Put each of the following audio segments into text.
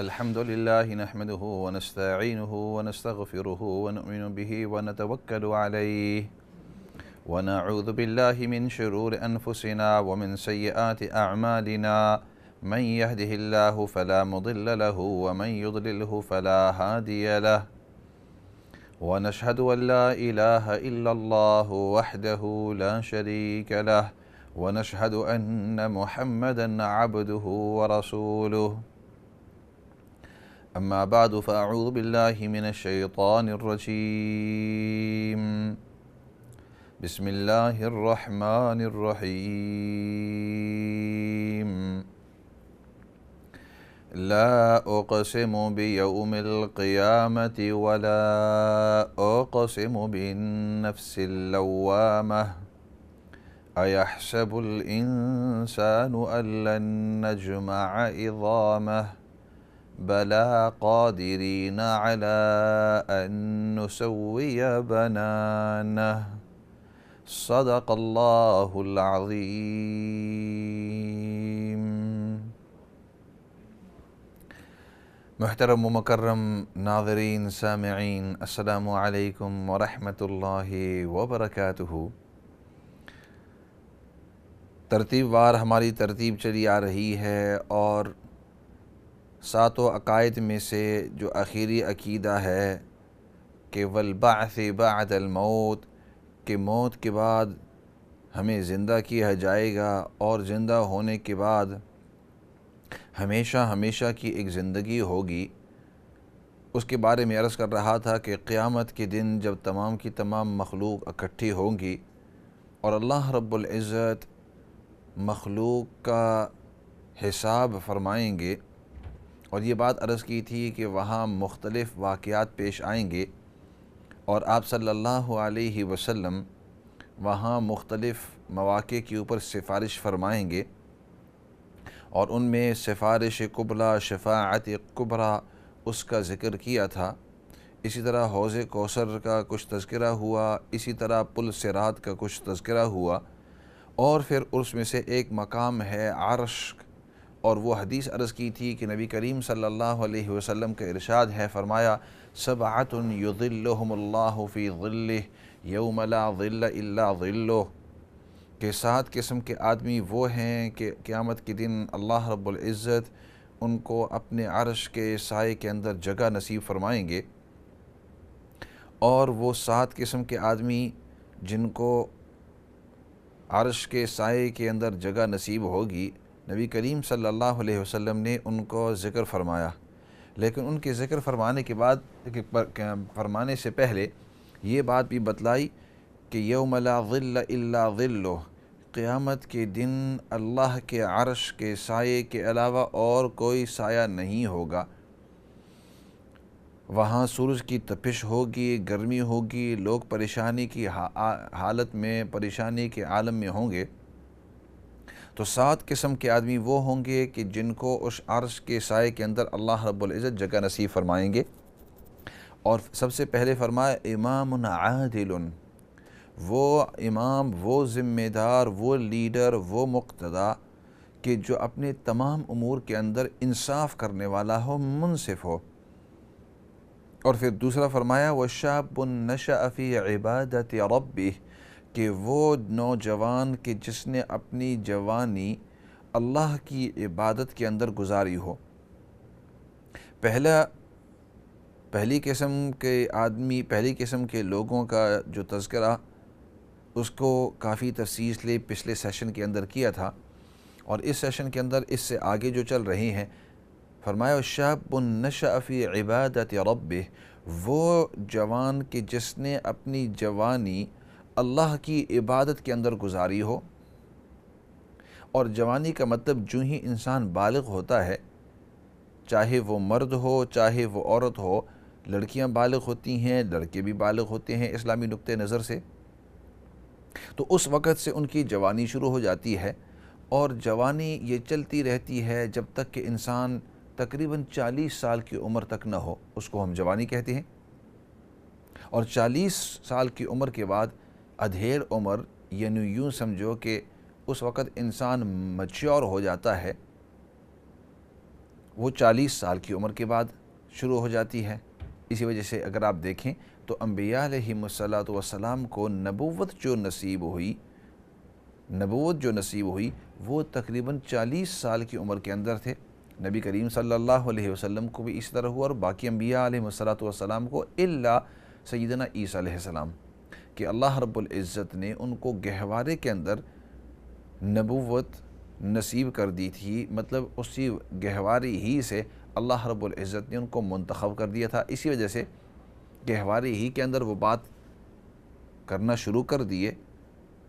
الحمد لله نحمده ونستعينه ونستغفره ونؤمن به ونتوكل عليه ونعوذ بالله من شرور أنفسنا ومن سيئات أعمالنا من يهده الله فلا مضل له ومن يضلله فلا هادي له ونشهد أن لا إله إلا الله وحده لا شريك له ونشهد أن محمدًا عبده ورسوله أما بعد فأعوذ بالله من الشيطان الرجيم بسم الله الرحمن الرحيم لا أقسم بيوم القيامة ولا أقسم بالنفس اللوامة أيحسب الإنسان أن لن نجمع عظامه بلى قادرين على أن نسوي بنانه صدق الله العظيم۔ محترم و مکرم ناظرین سامعین، السلام علیکم ورحمۃ اللہ وبرکاتہ۔ ترتیب وار ہماری ترتیب چلی آ رہی ہے اور ساتوں عقائد میں سے جو آخری عقیدہ ہے کہ والبعث بعد الموت، کہ موت کے بعد ہمیں زندہ کیا جائے گا اور زندہ ہونے کے بعد ہمیشہ ہمیشہ کی ایک زندگی ہوگی، اس کے بارے میں عرض کر رہا تھا کہ قیامت کے دن جب تمام کی تمام مخلوق اکٹھی ہوں گی اور اللہ رب العزت مخلوق کا حساب فرمائیں گے، اور یہ بات عرض کی تھی کہ وہاں مختلف واقعات پیش آئیں گے اور آپ صلی اللہ علیہ وسلم وہاں مختلف مواقع کے اوپر سفارش فرمائیں گے، اور ان میں سفارش قبلیٰ، شفاعت کبریٰ اس کا ذکر کیا تھا۔ اسی طرح حوض کوثر کا کچھ تذکرہ ہوا، اسی طرح پل صراط کا کچھ تذکرہ ہوا، اور پھر اس میں سے ایک مقام ہے عرش، اور وہ حدیث عرض کی تھی کہ نبی کریم صلی اللہ علیہ وسلم کا ارشاد ہے، فرمایا سبعۃ یظلھم اللہ فی ظلہ یوم لا ظل الا ظلہ، کہ 7 قسم کے آدمی وہ ہیں کہ قیامت کے دن اللہ رب العزت ان کو اپنے عرش کے سائے کے اندر جگہ نصیب فرمائیں گے، اور وہ 7 قسم کے آدمی جن کو عرش کے سائے کے اندر جگہ نصیب ہوگی، نبی کریم صلی اللہ علیہ وسلم نے ان کو ذکر فرمایا، لیکن ان کے ذکر فرمانے کے بعد فرمانے سے پہلے یہ بات بھی بتلائی کہ یوم لا ظل الا ظلہ، قیامت کے دن اللہ کے عرش کے سائے کے علاوہ اور کوئی سایہ نہیں ہوگا۔ وہاں سورج کی تپش ہوگی، گرمی ہوگی، لوگ پریشانی کی حالت میں، پریشانی کے عالم میں ہوں گے۔ تو 7 قسم کے آدمی وہ ہوں گے کہ جن کو اس عرش کے سائے کے اندر اللہ رب العزت جگہ نصیب فرمائیں گے، اور سب سے پہلے فرمایا امام عادل، وہ امام، وہ ذمہ دار، وہ لیڈر، وہ مقتدی کہ جو اپنے تمام امور کے اندر انصاف کرنے والا ہو، منصف ہو۔ اور پھر دوسرا فرمایا وَشَابٌ نَشَأَ فِي عِبَادَةِ رَبِّهِ، کہ وہ نوجوان کہ جس نے اپنی جوانی اللہ کی عبادت کے اندر گزاری ہو۔ پہلی قسم کے آدمی، پہلی قسم کے لوگوں کا جو تذکرہ اس کو کافی تفصیل سے پچھلے سیشن کے اندر کیا تھا، اور اس سیشن کے اندر اس سے آگے جو چل رہی ہیں، فرمایا شاب نشأ فی عبادت ربہ، وہ جوان کہ جس نے اپنی جوانی اللہ کی عبادت کے اندر گزاری ہو۔ اور جوانی کا مطلب جو ہی انسان بالغ ہوتا ہے، چاہے وہ مرد ہو چاہے وہ عورت ہو، لڑکیاں بالغ ہوتی ہیں، لڑکے بھی بالغ ہوتے ہیں اسلامی نقطہ نظر سے، تو اس وقت سے ان کی جوانی شروع ہو جاتی ہے، اور جوانی یہ چلتی رہتی ہے جب تک کہ انسان تقریباً 40 سال کی عمر تک نہ ہو، اس کو ہم جوانی کہتے ہیں۔ اور 40 سال کی عمر کے بعد ادھیڑ عمر، یعنی یوں سمجھو کہ اس وقت انسان میچور ہو جاتا ہے، وہ 40 سال کی عمر کے بعد شروع ہو جاتی ہے۔ اسی وجہ سے اگر آپ دیکھیں تو انبیاء علیہم الصلاۃ والسلام کو نبوت جو نصیب ہوئی وہ تقریباً 40 سال کی عمر کے اندر تھے۔ نبی کریم صلی اللہ علیہ وسلم کو بھی اس طرح ہوا، اور باقی انبیاء علیہم الصلاۃ والسلام کو الا سیدنا عیسیٰ علیہ السلام، کہ اللہ رب العزت نے ان کو گہوارے کے اندر نبوت نصیب کر دی تھی، مطلب اسی گہواری ہی سے اللہ رب العزت نے ان کو منتخب کر دیا تھا۔ اسی وجہ سے گہواری ہی کے اندر وہ بات کرنا شروع کر دیے،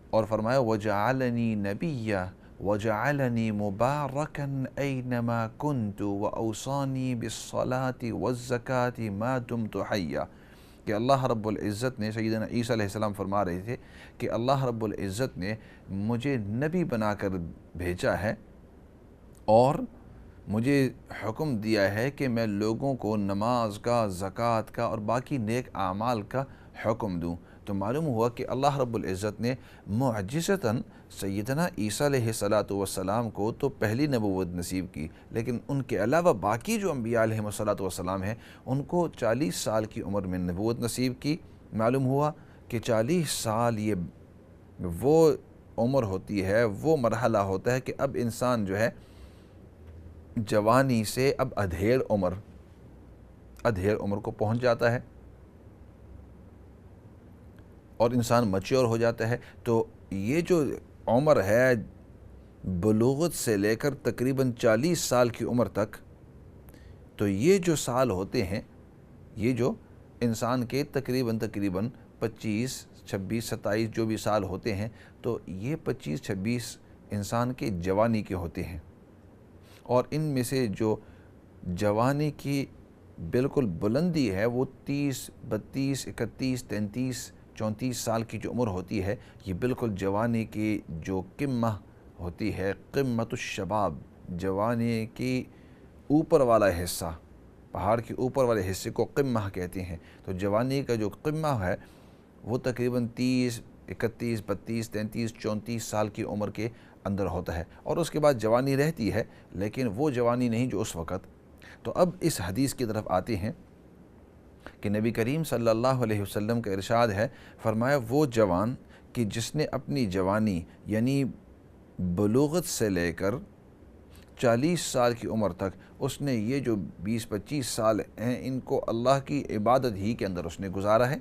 اور فرمایا وَجَعَلَنِي نَبِيًّا وَجَعَلَنِي مُبَارَكًا أَيْنَمَا كُنْتُ وَأَوْصَانِي بِالصَّلَاةِ وَالزَّكَاةِ مَا دُمْتُ حَيًّا، کہ اللہ رب العزت نے، سیدنا عیسیٰ علیہ السلام فرما رہے تھے کہ اللہ رب العزت نے مجھے نبی بنا کر بھیجا ہے، اور مجھے حکم دیا ہے کہ میں لوگوں کو نماز کا، زکوٰۃ کا اور باقی نیک اعمال کا حکم دوں۔ تو معلوم ہوا کہ اللہ رب العزت نے معجزتاً سیدنا عیسیٰ علیہ السلام کو تو پہلی نبوت نصیب کی، لیکن ان کے علاوہ باقی جو انبیاء علیہ السلام ہیں ان کو 40 سال کی عمر میں نبوت نصیب کی۔ معلوم ہوا کہ 40 سال یہ وہ عمر ہوتی ہے، وہ مرحلہ ہوتا ہے کہ اب انسان جو ہے جوانی سے اب ادھیڑ عمر کو پہنچ جاتا ہے اور انسان میچور ہو جاتا ہے۔ تو یہ جو عمر ہے بلوغت سے لے کر تقریباً 40 سال کی عمر تک، تو یہ جو سال ہوتے ہیں، یہ جو انسان کے تقریباً 25، 26، 27 جو بھی سال ہوتے ہیں، تو یہ 25، 26 انسان کے جوانی کے ہوتے ہیں، اور ان میں سے جو جوانی کی بالکل بلندی ہے وہ 30، 32، 31، 33، 34 سال کی جو عمر ہوتی ہے، یہ بالکل جوانی کی جو قمہ ہوتی ہے، قمت الشباب، جوانی کی اوپر والا حصہ، پہاڑ کے اوپر والے حصے کو قمہ کہتے ہیں۔ تو جوانی کا جو قمہ ہے وہ تقریباً 30، 31، 32، 33، 34 سال کی عمر کے اندر ہوتا ہے، اور اس کے بعد جوانی رہتی ہے، لیکن وہ جوانی نہیں جو اس وقت۔ تو اب اس حدیث کی طرف آتے ہیں کہ نبی کریم صلی اللہ علیہ وسلم کا ارشاد ہے، فرمایا وہ جوان کہ جس نے اپنی جوانی یعنی بلوغت سے لے کر 40 سال کی عمر تک اس نے یہ جو 20-25 سال ہیں ان کو اللہ کی عبادت ہی کے اندر اس نے گزارا ہے،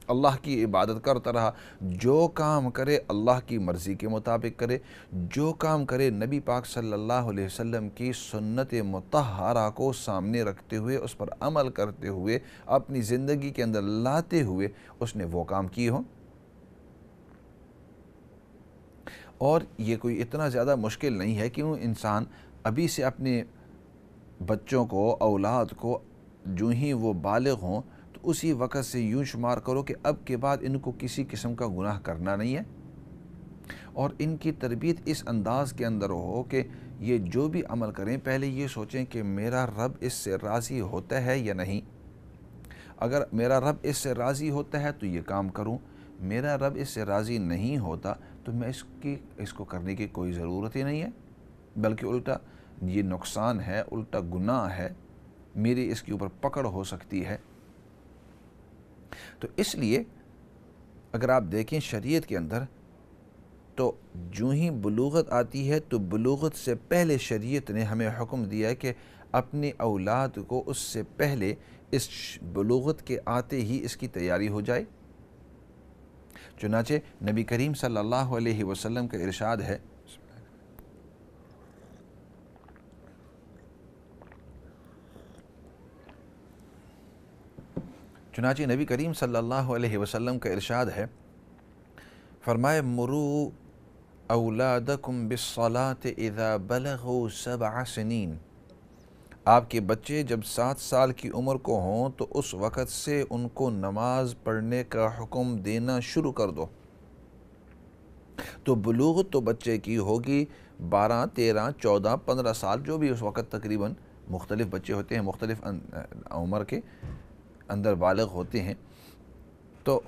اللہ کی عبادت کرتا رہا، جو کام کرے اللہ کی مرضی کے مطابق کرے، جو کام کرے نبی پاک صلی اللہ علیہ وسلم کی سنت مطہرہ کو سامنے رکھتے ہوئے، اس پر عمل کرتے ہوئے، اپنی زندگی کے اندر لاتے ہوئے اس نے وہ کام کیے ہوں۔ اور یہ کوئی اتنا زیادہ مشکل نہیں ہے کہ وہ انسان ابھی سے اپنے بچوں کو، اولاد کو، جو ہی وہ بالغ ہوں تو اسی وقت سے یوں شمار کرو کہ اب کے بعد ان کو کسی قسم کا گناہ کرنا نہیں ہے، اور ان کی تربیت اس انداز کے اندر ہو کہ یہ جو بھی عمل کریں پہلے یہ سوچیں کہ میرا رب اس سے راضی ہوتا ہے یا نہیں۔ اگر میرا رب اس سے راضی ہوتا ہے تو یہ کام کروں، میرا رب اس سے راضی نہیں ہوتا تو میں اس کو کرنے کی کوئی ضرورت ہی نہیں ہے، بلکہ الٹا یہ نقصان ہے، الٹا گناہ ہے، میری اس کے اوپر پکڑ ہو سکتی ہے۔ تو اس لیے اگر آپ دیکھیں شریعت کے اندر تو جو ہی بلوغت آتی ہے تو بلوغت سے پہلے شریعت نے ہمیں حکم دیا ہے کہ اپنی اولاد کو اس سے پہلے اس بلوغت کے آتے ہی اس کی تیاری ہو جائے۔ چنانچہ نبی کریم صلی اللہ علیہ وسلم کا ارشاد ہے، چنانچہ نبی کریم صلی اللہ علیہ وسلم کا ارشاد ہے، فرمائے مروا اولادکم بالصلاة اذا بلغوا 7 سنین، آپ کے بچے جب 7 سال کی عمر کو ہوں تو اس وقت سے ان کو نماز پڑھنے کا حکم دینا شروع کر دو۔ تو بلوغت تو بچے کی ہوگی 12، 13، 14، 15 سال، جو بھی اس وقت تقریباً مختلف بچے ہوتے ہیں، مختلف عمر کے اندر بالغ ہوتے ہیں، تو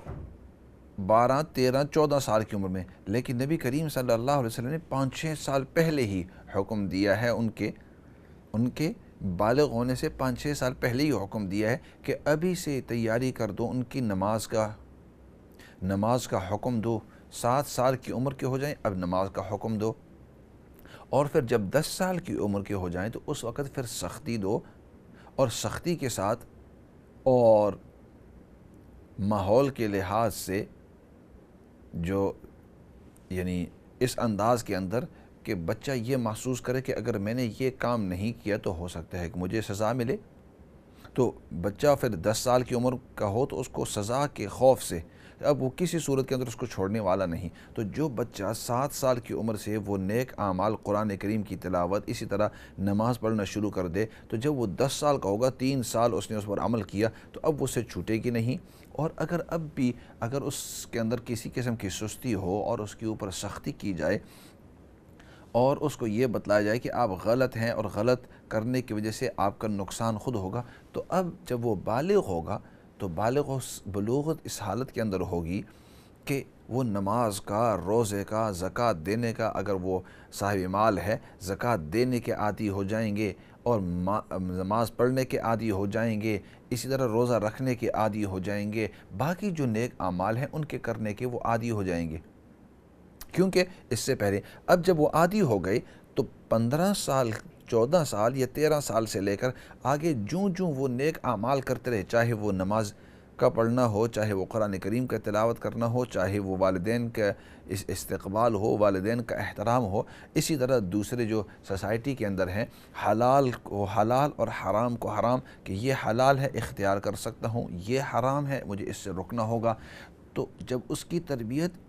12، 13، 14 سال کی عمر میں، لیکن نبی کریم صلی اللہ علیہ وسلم نے 5-6 سال پہلے ہی حکم دیا ہے ان کے بالغ ہونے سے 5-6 سال پہلے ہی حکم دیا ہے کہ ابھی سے تیاری کر دو ان کی نماز کا حکم دو. 7 سال کی عمر کے ہو جائیں اب نماز کا حکم دو، اور پھر جب 10 سال کی عمر کے ہو جائیں تو اس وقت پھر سختی دو، اور سختی کے ساتھ اور ماحول کے لحاظ سے جو یعنی اس انداز کے اندر کہ بچہ یہ محسوس کرے کہ اگر میں نے یہ کام نہیں کیا تو ہو سکتا ہے کہ مجھے سزا ملے. تو بچہ پھر 10 سال کی عمر کا ہو تو اس کو سزا کے خوف سے اب وہ کسی صورت کے اندر اس کو چھوڑنے والا نہیں. تو جو بچہ 7 سال کی عمر سے وہ نیک اعمال قرآن کریم کی تلاوت اسی طرح نماز پڑھنا شروع کر دے تو جب وہ 10 سال کا ہوگا 3 سال اس نے اس پر عمل کیا تو اب وہ سے چھوٹے گی نہیں. اور اگر اس کے اندر کسی قسم کی سستی ہو اور اس کے اوپر سختی کی جائے اور اس کو یہ بتلایا جائے کہ آپ غلط ہیں اور غلط کرنے کی وجہ سے آپ کا نقصان خود ہوگا، تو اب جب وہ بالغ ہوگا تو بلوغت اس حالت کے اندر ہوگی کہ وہ نماز کا، روزے کا، زکوٰۃ دینے کا، اگر وہ صاحب مال ہے زکوٰۃ دینے کے عادی ہو جائیں گے اور نماز پڑھنے کے عادی ہو جائیں گے، اسی طرح روزہ رکھنے کے عادی ہو جائیں گے، باقی جو نیک اعمال ہیں ان کے کرنے کے وہ عادی ہو جائیں گے. کیونکہ اس سے پہلے اب جب وہ عادی ہو گئے تو 15 سال، 14 سال یا 13 سال سے لے کر آگے جوں وہ نیک اعمال کرتے رہے، چاہے وہ نماز کا پڑھنا ہو، چاہے وہ قرآن کریم کا تلاوت کرنا ہو، چاہے وہ والدین کا استقبال ہو، والدین کا احترام ہو، اسی طرح دوسرے جو سوسائٹی کے اندر ہیں حلال کو حلال اور حرام کو حرام، کہ یہ حلال ہے اختیار کر سکتا ہوں، یہ حرام ہے مجھے اس سے رکنا ہوگا. تو جب اس کی تربیت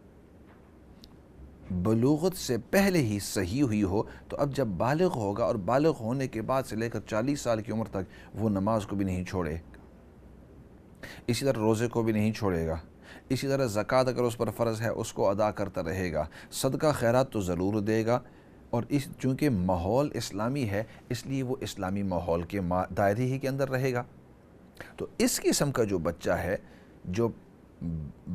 بلوغت سے پہلے ہی صحیح ہوئی ہو تو اب جب بالغ ہوگا اور بالغ ہونے کے بعد سے لے کر 40 سال کی عمر تک وہ نماز کو بھی نہیں چھوڑے، اسی طرح روزے کو بھی نہیں چھوڑے گا، اسی طرح زکوٰۃ اگر اس پر فرض ہے اس کو ادا کرتا رہے گا، صدقہ خیرات تو ضرور دے گا. اور چونکہ ماحول اسلامی ہے اس لیے وہ اسلامی ماحول کے دائرے ہی کے اندر رہے گا. تو اس قسم کا جو بچہ ہے جو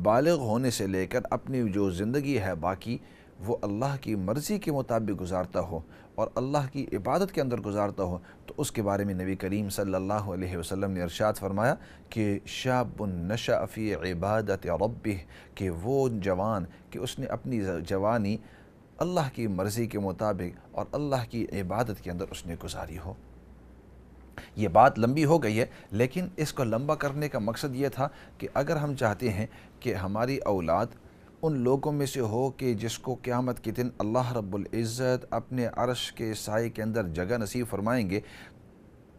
بالغ ہونے سے لے کر اپنی جو زندگی ہے باقی وہ اللہ کی مرضی کے مطابق گزارتا ہو اور اللہ کی عبادت کے اندر گزارتا ہو، تو اس کے بارے میں نبی کریم صلی اللہ علیہ وسلم نے ارشاد فرمایا کہ شاب نشأ فی عبادت ربہ، کہ وہ جوان کہ اس نے اپنی جوانی اللہ کی مرضی کے مطابق اور اللہ کی عبادت کے اندر اس نے گزاری ہو. یہ بات لمبی ہو گئی ہے لیکن اس کو لمبا کرنے کا مقصد یہ تھا کہ اگر ہم چاہتے ہیں کہ ہماری اولاد ان لوگوں میں سے ہو کہ جس کو قیامت کے دن اللہ رب العزت اپنے عرش کے سائے کے اندر جگہ نصیب فرمائیں گے،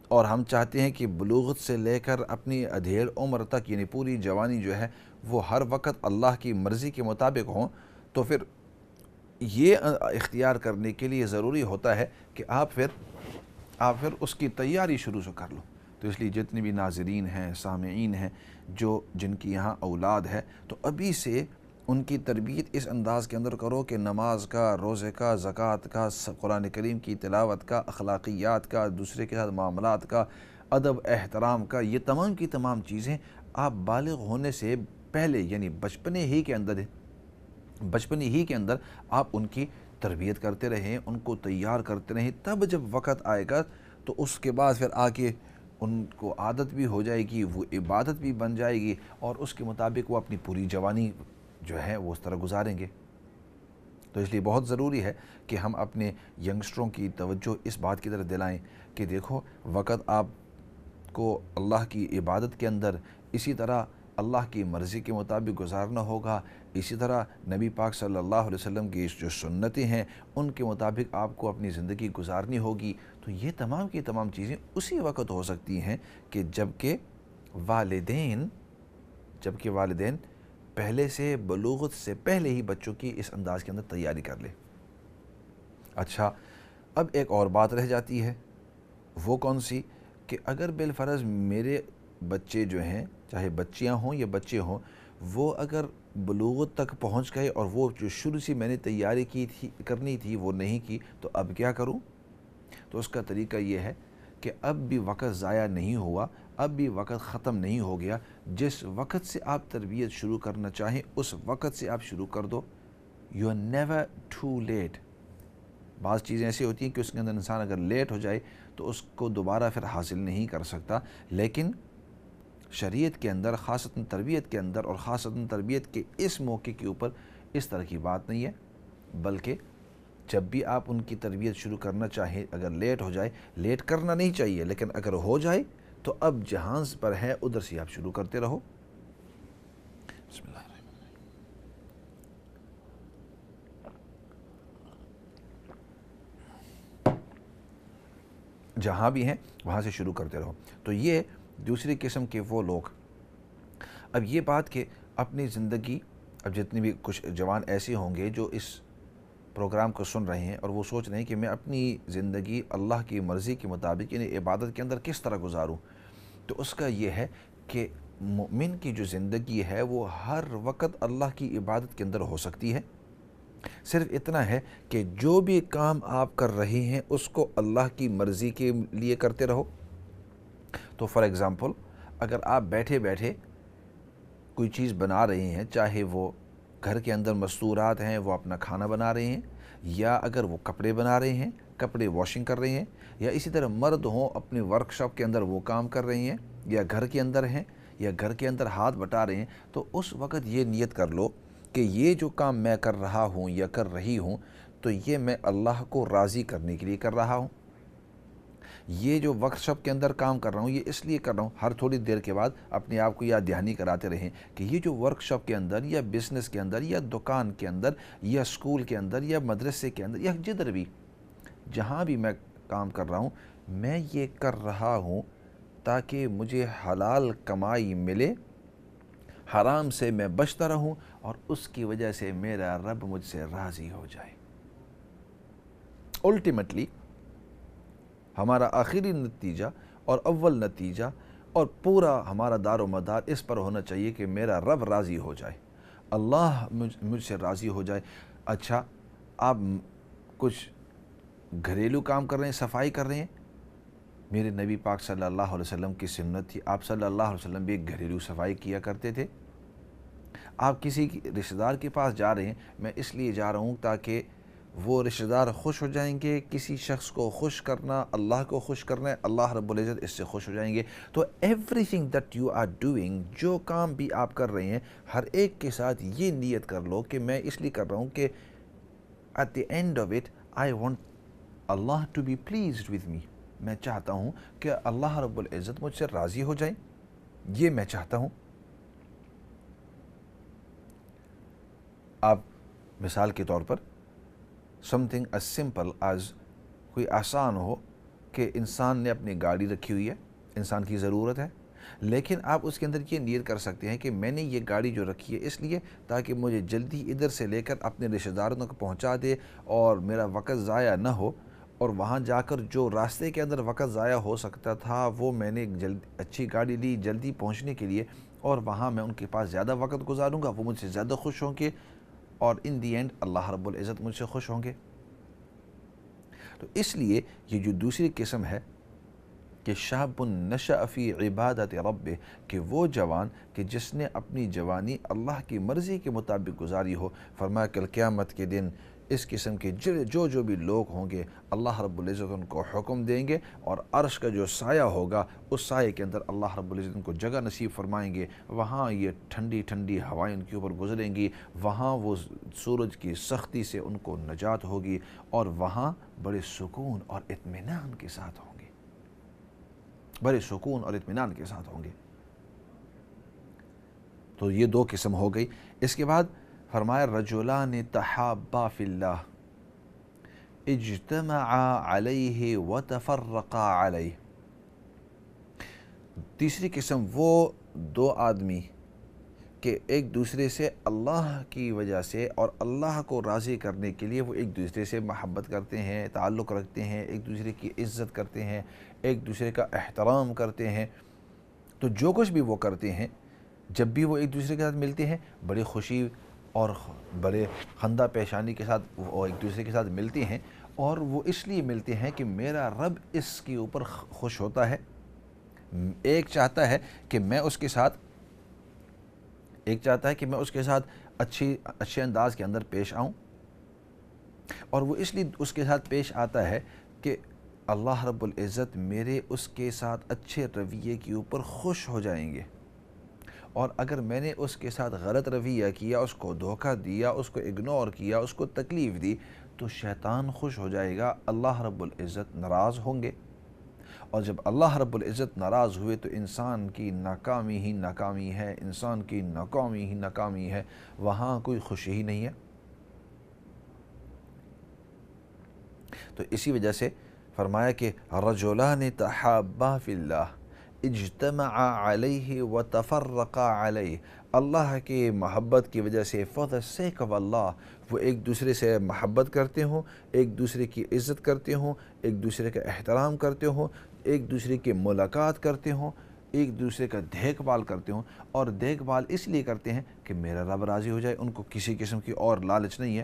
اور ہم چاہتے ہیں کہ بلوغت سے لے کر اپنی ادھیڑ عمر تک یعنی پوری جوانی جو ہے وہ ہر وقت اللہ کی مرضی کے مطابق ہوں، تو پھر یہ اختیار کرنے کے لیے ضروری ہوتا ہے کہ آپ پھر اس کی تیاری شروع سے کر لو. تو اس لیے جتنے بھی ناظرین ہیں، سامعین ہیں، جن کی یہاں اولاد ہے تو ابھی سے ان کی تربیت اس انداز کے اندر کرو کہ نماز کا، روزے کا، زکوٰۃ کا، قرآن کریم کی تلاوت کا، اخلاقیات کا، دوسرے کے ساتھ معاملات کا، ادب احترام کا، یہ تمام کی تمام چیزیں آپ بالغ ہونے سے پہلے یعنی بچپنے ہی کے اندر آپ ان کی تربیت کرتے رہیں، ان کو تیار کرتے رہیں. تب جب وقت آئے گا تو اس کے بعد پھر آگے ان کو عادت بھی ہو جائے گی، وہ عبادت بھی بن جائے گی اور اس کے مطابق وہ اپنی پوری جوانی جو ہے وہ اس طرح گزاریں گے. تو اس لیے بہت ضروری ہے کہ ہم اپنے ینگسٹروں کی توجہ اس بات کی طرف دلائیں کہ دیکھو وقت آپ کو اللہ کی عبادت کے اندر اسی طرح اللہ کی مرضی کے مطابق گزارنا ہوگا، اسی طرح نبی پاک صلی اللہ علیہ وسلم کی جو سنتیں ہیں ان کے مطابق آپ کو اپنی زندگی گزارنی ہوگی. تو یہ تمام کی تمام چیزیں اسی وقت ہو سکتی ہیں کہ جبکہ والدین پہلے سے بلوغت سے پہلے ہی بچوں کی اس انداز کے اندر تیاری کر لے. اچھا، اب ایک اور بات رہ جاتی ہے، وہ کون سی؟ کہ اگر بالفرض میرے بچے جو ہیں، چاہے بچیاں ہوں یا بچے ہوں، وہ اگر بلوغت تک پہنچ گئے اور وہ جو شروع سے میں نے تیاری کرنی تھی وہ نہیں کی، تو اب کیا کروں؟ تو اس کا طریقہ یہ ہے کہ اب بھی وقت ضائع نہیں ہوا، اب بھی وقت ختم نہیں ہو گیا. جس وقت سے آپ تربیت شروع کرنا چاہیں اس وقت سے آپ شروع کر دو. You are never too late. بعض چیزیں ایسی ہوتی ہیں کہ اس کے اندر انسان اگر لیٹ ہو جائے تو اس کو دوبارہ پھر حاصل نہیں کر سکتا۔ لیکن شریعت کے اندر، خاصتاً تربیت کے اندر، اور خاصتاً تربیت کے اس موقع کے اوپر اس طرح کی بات نہیں ہے، بلکہ جب بھی آپ ان کی تربیت شروع کرنا چاہیں، اگر لیٹ ہو جائے، لیٹ کرنا نہیں چاہیے، لیکن اگر ہو جائے تو اب جہاں پر ہے ادھر سے آپ شروع کرتے رہو۔ بسم اللہ الرحمن الرحیم، جہاں بھی ہیں وہاں سے شروع کرتے رہو۔ تو یہ دوسری قسم کے وہ لوگ، اب یہ بات کہ اپنی زندگی، اب جتنے بھی کچھ جوان ایسے ہوں گے جو اس پروگرام کو سن رہے ہیں اور وہ سوچ رہے ہیں کہ میں اپنی زندگی اللہ کی مرضی کے مطابق، یعنی عبادت کے اندر کس طرح گزاروں، تو اس کا یہ ہے کہ مومن کی جو زندگی ہے وہ ہر وقت اللہ کی عبادت کے اندر ہو سکتی ہے۔ صرف اتنا ہے کہ جو بھی کام آپ کر رہے ہیں اس کو اللہ کی مرضی کے لیے کرتے رہو۔ تو فار ایگزامپل، اگر آپ بیٹھے بیٹھے کوئی چیز بنا رہے ہیں، چاہے وہ گھر کے اندر مستورات ہیں، وہ اپنا کھانا بنا رہے ہیں، یا اگر وہ کپڑے بنا رہے ہیں، کپڑے واشنگ کر رہے ہیں، یا اسی طرح مرد ہوں اپنے ورک شاپ کے اندر وہ کام کر رہے ہیں، یا گھر کے اندر ہیں، یا گھر کے اندر ہاتھ بٹا رہے ہیں، تو اس وقت یہ نیت کر لو کہ یہ جو کام میں کر رہا ہوں یا کر رہی ہوں تو یہ میں اللہ کو راضی کرنے کے لیے کر رہا ہوں۔ یہ جو ورک شاپ کے اندر کام کر رہا ہوں یہ اس لیے کر رہا ہوں، ہر تھوڑی دیر کے بعد اپنے آپ کو یاد دہانی کراتے رہیں کہ یہ جو ورک شاپ کے اندر یا بزنس کے اندر یا دکان کے اندر یا اسکول کے اندر یا مدرسے کے اندر یا جدھر بھی جہاں بھی میں کام کر رہا ہوں، میں یہ کر رہا ہوں تاکہ مجھے حلال کمائی ملے، حرام سے میں بچتا رہوں، اور اس کی وجہ سے میرا رب مجھ سے راضی ہو جائے۔ الٹیمیٹلی ہمارا آخری نتیجہ اور اول نتیجہ اور پورا ہمارا دار و مدار اس پر ہونا چاہیے کہ میرا رب راضی ہو جائے، اللہ مجھ سے راضی ہو جائے۔ اچھا، آپ کچھ گھریلو کام کر رہے ہیں، صفائی کر رہے ہیں، میرے نبی پاک صلی اللہ علیہ وسلم کی سنت تھی، آپ صلی اللہ علیہ وسلم بھی ایک گھریلو صفائی کیا کرتے تھے۔ آپ کسی رشتہ دار کے پاس جا رہے ہیں، میں اس لیے جا رہا ہوں تاکہ وہ رشتہ دار خوش ہو جائیں گے، کسی شخص کو خوش کرنا، اللہ کو خوش کرنا ہے، اللہ رب العزت اس سے خوش ہو جائیں گے۔ تو everything that you are doing, جو کام بھی آپ کر رہے ہیں، ہر ایک کے ساتھ یہ نیت کر لو کہ میں اس لیے کر رہا ہوں کہ at the end of it I want Allah to be pleased with me, میں چاہتا ہوں کہ اللہ رب العزت مجھ سے راضی ہو جائیں، یہ میں چاہتا ہوں۔ آپ مثال کے طور پر something as simple as، کوئی آسان ہو کہ انسان نے اپنی گاڑی رکھی ہوئی ہے، انسان کی ضرورت ہے، لیکن آپ اس کے اندر یہ نیت کر سکتے ہیں کہ میں نے یہ گاڑی جو رکھی ہے اس لیے تاکہ مجھے جلدی ادھر سے لے کر اپنے رشتہ داروں کو پہنچا دے اور میرا وقت ضائع نہ ہو، اور وہاں جا کر جو راستے کے اندر وقت ضائع ہو سکتا تھا وہ میں نے اچھی گاڑی لی جلدی پہنچنے کے لیے، اور وہاں میں ان کے پاس زیادہ وقت گزاروں گا، وہ مجھ سے زیادہ خوش ہوں گے، اور ان دی اینڈ اللہ رب العزت مجھ سے خوش ہوں گے۔ تو اس لیے یہ جو دوسری قسم ہے کہ شاب نشأ فی عبادت ربہ، کہ وہ جوان کہ جس نے اپنی جوانی اللہ کی مرضی کے مطابق گزاری ہو، فرمایا کہ قیامت کے دن اس قسم کے جو بھی لوگ ہوں گے اللہ رب العزت ان کو حکم دیں گے، اور عرش کا جو سایہ ہوگا اس سائے کے اندر اللہ رب العزت ان کو جگہ نصیب فرمائیں گے، وہاں یہ ٹھنڈی ٹھنڈی ہوائیں ان کے اوپر گزریں گی، وہاں وہ سورج کی سختی سے ان کو نجات ہوگی، اور وہاں بڑے سکون اور اطمینان کے ساتھ ہوں گے، بڑے سکون اور اطمینان کے ساتھ ہوں گے۔ تو یہ دو قسم ہو گئی۔ اس کے بعد فرمایا رجلان تحابا فی اللہ اجتمعا علیہ وتفرقا علیہ۔ تیسری قسم وہ دو آدمی کہ ایک دوسرے سے اللہ کی وجہ سے اور اللہ کو راضی کرنے کے لیے وہ ایک دوسرے سے محبت کرتے ہیں، تعلق رکھتے ہیں، ایک دوسرے کی عزت کرتے ہیں، ایک دوسرے کا احترام کرتے ہیں، تو جو کچھ بھی وہ کرتے ہیں جب بھی وہ ایک دوسرے کے ساتھ ملتے ہیں بڑی خوشی اور بڑے خندہ پیشانی کے ساتھ وہ ایک دوسرے کے ساتھ ملتے ہیں، اور وہ اس لیے ملتے ہیں کہ میرا رب اس کے اوپر خوش ہوتا ہے۔ ایک چاہتا ہے کہ میں اس کے ساتھ اچھے انداز کے اندر پیش آؤں، اور وہ اس لیے اس کے ساتھ پیش آتا ہے کہ اللہ رب العزت میرے اس کے ساتھ اچھے رویے کے اوپر خوش ہو جائیں گے، اور اگر میں نے اس کے ساتھ غلط رویہ کیا، اس کو دھوکہ دیا، اس کو اگنور کیا، اس کو تکلیف دی، تو شیطان خوش ہو جائے گا، اللہ رب العزت ناراض ہوں گے، اور جب اللہ رب العزت ناراض ہوئے تو انسان کی ناکامی ہی ناکامی ہے، انسان کی ناکامی ہی ناکامی ہے، وہاں کوئی خوشی ہی نہیں ہے۔ تو اسی وجہ سے فرمایا کہ رجلان تحابا فی اللہ اجتمعا علیہ وتفرقا علیہ، اللہ کے محبت کی وجہ سے for the sake of اللہ وہ ایک دوسرے سے محبت کرتے ہوں، ایک دوسرے کی عزت کرتے ہوں، ایک دوسرے کا احترام کرتے ہوں، ایک دوسرے کی ملاقات کرتے ہوں، ایک دوسرے کا دیکھ بھال کرتے ہوں، اور دیکھ بھال اس لیے کرتے ہیں کہ میرا رب راضی ہو جائے، ان کو کسی قسم کی اور لالچ نہیں ہے۔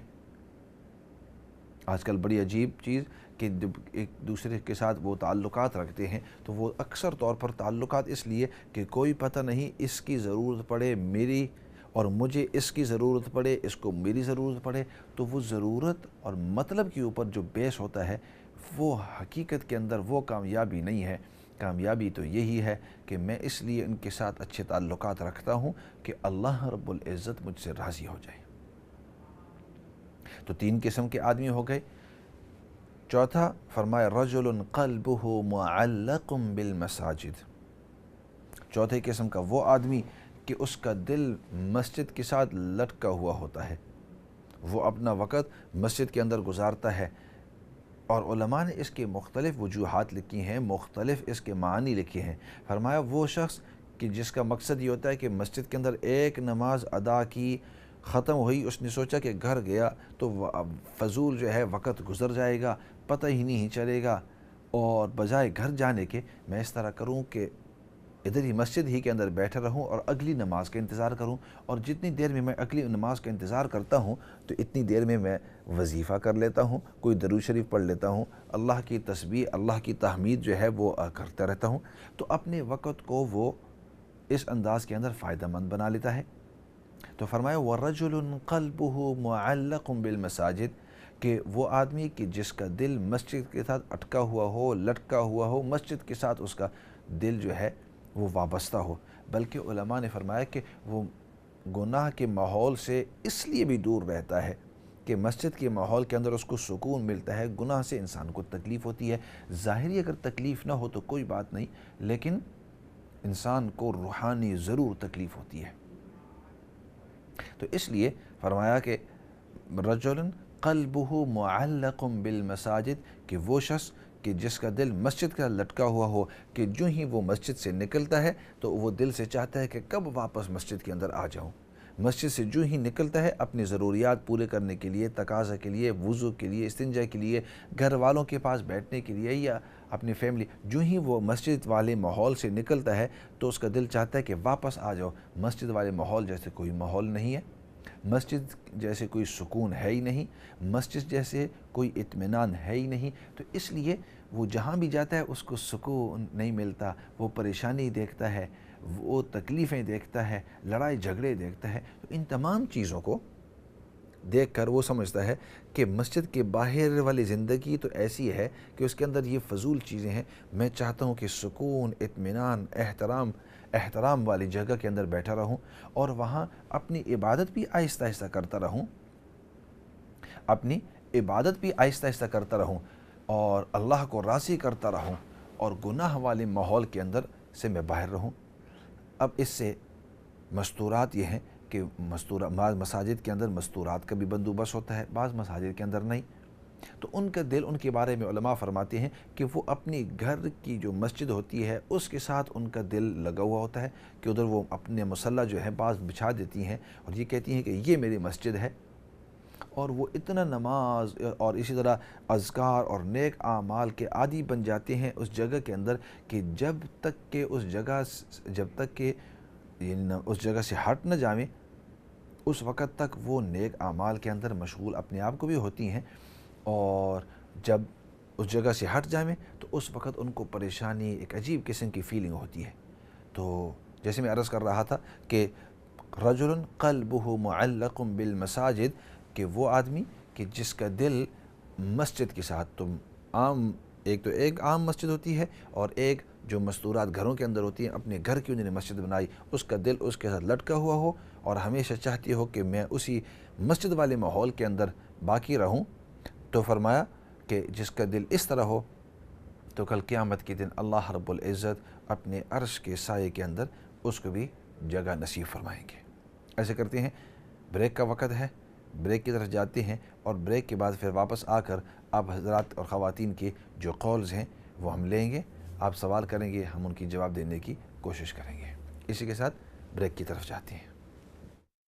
آج کل بڑی عجیب چیز کہ جب ایک دوسرے کے ساتھ وہ تعلقات رکھتے ہیں تو وہ اکثر طور پر تعلقات اس لیے کہ کوئی پتہ نہیں اس کی ضرورت پڑے میری، اور مجھے اس کی ضرورت پڑے، اس کو میری ضرورت پڑے، تو وہ ضرورت اور مطلب کے اوپر جو بیس ہوتا ہے وہ حقیقت کے اندر وہ کامیابی نہیں ہے۔ کامیابی تو یہی ہے کہ میں اس لیے ان کے ساتھ اچھے تعلقات رکھتا ہوں کہ اللہ رب العزت مجھ سے راضی ہو جائے۔ تو تین قسم کے آدمی ہو گئے۔ چوتھا فرمایا رجل قلبہ معلق بالمساجد، چوتھے قسم کا وہ آدمی کہ اس کا دل مسجد کے ساتھ لٹکا ہوا ہوتا ہے، وہ اپنا وقت مسجد کے اندر گزارتا ہے، اور علماء نے اس کے مختلف وجوہات لکھی ہیں، مختلف اس کے معنی لکھے ہیں۔ فرمایا وہ شخص کہ جس کا مقصد یہ ہوتا ہے کہ مسجد کے اندر ایک نماز ادا کی، ختم ہوئی، اس نے سوچا کہ گھر گیا تو فضول جو ہے وقت گزر جائے گا، پتہ ہی نہیں چلے گا، اور بجائے گھر جانے کے میں اس طرح کروں کہ ادھر ہی مسجد ہی کے اندر بیٹھا رہوں اور اگلی نماز کا انتظار کروں، اور جتنی دیر میں اگلی نماز کا انتظار کرتا ہوں تو اتنی دیر میں وظیفہ کر لیتا ہوں، کوئی درود شریف پڑھ لیتا ہوں، اللہ کی تسبیح، اللہ کی تحمید جو ہے وہ کرتا رہتا ہوں، تو اپنے وقت کو وہ اس انداز کے اندر فائدہ مند بنا لیتا ہے۔ تو فرمایا وَرَجُلٌ قَلْبُهُ مُعَلَّقٌ بِالْمَسَاجِدِ، کہ وہ آدمی کہ جس کا دل مسجد کے ساتھ اٹکا ہوا ہو، لٹکا ہوا ہو، مسجد کے ساتھ اس کا دل جو ہے وہ وابستہ ہو، بلکہ علماء نے فرمایا کہ وہ گناہ کے ماحول سے اس لیے بھی دور رہتا ہے کہ مسجد کے ماحول کے اندر اس کو سکون ملتا ہے، گناہ سے انسان کو تکلیف ہوتی ہے، ظاہری اگر تکلیف نہ ہو تو کوئی بات نہیں، لیکن انسان کو روحانی ضرور تکلیف ہوتی ہے۔ تو اس لیے فرمایا کہ رجل قلبہ معلق بالمساجد، کہ وہ شخص کہ جس کا دل مسجد کا لٹکا ہوا ہو، کہ جو ہی وہ مسجد سے نکلتا ہے تو وہ دل سے چاہتا ہے کہ کب واپس مسجد کے اندر آ جاؤں، مسجد سے جو ہی نکلتا ہے اپنی ضروریات پورے کرنے کے لیے، تقاضا کے لیے، وضو کے لیے، استنجا کے لیے، گھر والوں کے پاس بیٹھنے کے لیے، یا اپنی فیملی، جو ہی وہ مسجد والے ماحول سے نکلتا ہے تو اس کا دل چاہتا ہے کہ واپس آ جاؤ، مسجد والے ماحول جیسے کوئی ماحول نہیں ہے، مسجد جیسے کوئی سکون ہے ہی نہیں، مسجد جیسے کوئی اطمینان ہے ہی نہیں، تو اس لیے وہ جہاں بھی جاتا ہے اس کو سکون نہیں ملتا، وہ پریشانی دیکھتا ہے، وہ تکلیفیں دیکھتا ہے، لڑائی جھگڑے دیکھتا ہے، تو ان تمام چیزوں کو دیکھ کر وہ سمجھتا ہے کہ مسجد کے باہر والی زندگی تو ایسی ہے کہ اس کے اندر یہ فضول چیزیں ہیں، میں چاہتا ہوں کہ سکون، اطمینان، احترام والی جگہ کے اندر بیٹھا رہوں، اور وہاں اپنی عبادت بھی آہستہ آہستہ کرتا رہوں، اپنی عبادت بھی آہستہ آہستہ کرتا رہوں، اور اللہ کو راضی کرتا رہوں، اور گناہ والے ماحول کے اندر سے میں باہر رہوں۔ اب اس سے مستورات یہ ہیں کہ بعض مساجد کے اندر مستورات کا بھی بندوبست ہوتا ہے، بعض مساجد کے اندر نہیں، تو ان کا دل، ان کے بارے میں علماء فرماتے ہیں کہ وہ اپنی گھر کی جو مسجد ہوتی ہے اس کے ساتھ ان کا دل لگا ہوا ہوتا ہے، کہ ادھر وہ اپنے مصلی جو ہے بعض بچھا دیتی ہیں اور یہ کہتی ہیں کہ یہ میری مسجد ہے، اور وہ اتنا نماز اور اسی طرح اذکار اور نیک اعمال کے عادی بن جاتے ہیں اس جگہ کے اندر کہ جب تک کہ اس جگہ سے ہٹ نہ جائیں اس وقت تک وہ نیک اعمال کے اندر مشغول اپنے آپ کو بھی ہوتی ہیں، اور جب اس جگہ سے ہٹ جائیں تو اس وقت ان کو پریشانی، ایک عجیب قسم کی فیلنگ ہوتی ہے۔ تو جیسے میں عرض کر رہا تھا کہ رجل قلبہ معلق بالمساجد، کہ وہ آدمی کہ جس کا دل مسجد کے ساتھ، تو عام ایک تو ایک عام مسجد ہوتی ہے، اور ایک جو مستورات گھروں کے اندر ہوتی ہیں، اپنے گھر کی انہوں نے مسجد بنائی، اس کا دل اس کے ساتھ لٹکا ہوا ہو اور ہمیشہ چاہتی ہو کہ میں اسی مسجد والے ماحول کے اندر باقی رہوں، تو فرمایا کہ جس کا دل اس طرح ہو تو کل قیامت کے دن اللہ رب العزت اپنے عرش کے سائے کے اندر اس کو بھی جگہ نصیب فرمائیں گے۔ ایسے کرتے ہیں، بریک کا وقت ہے، بریک کی طرف جاتے ہیں، اور بریک کے بعد پھر واپس آ کر آپ حضرات اور خواتین کے جو قولز ہیں وہ ہم لیں گے، آپ سوال کریں گے، ہم ان کی جواب دینے کی کوشش کریں گے۔ اسی کے ساتھ بریک کی طرف جاتے ہیں۔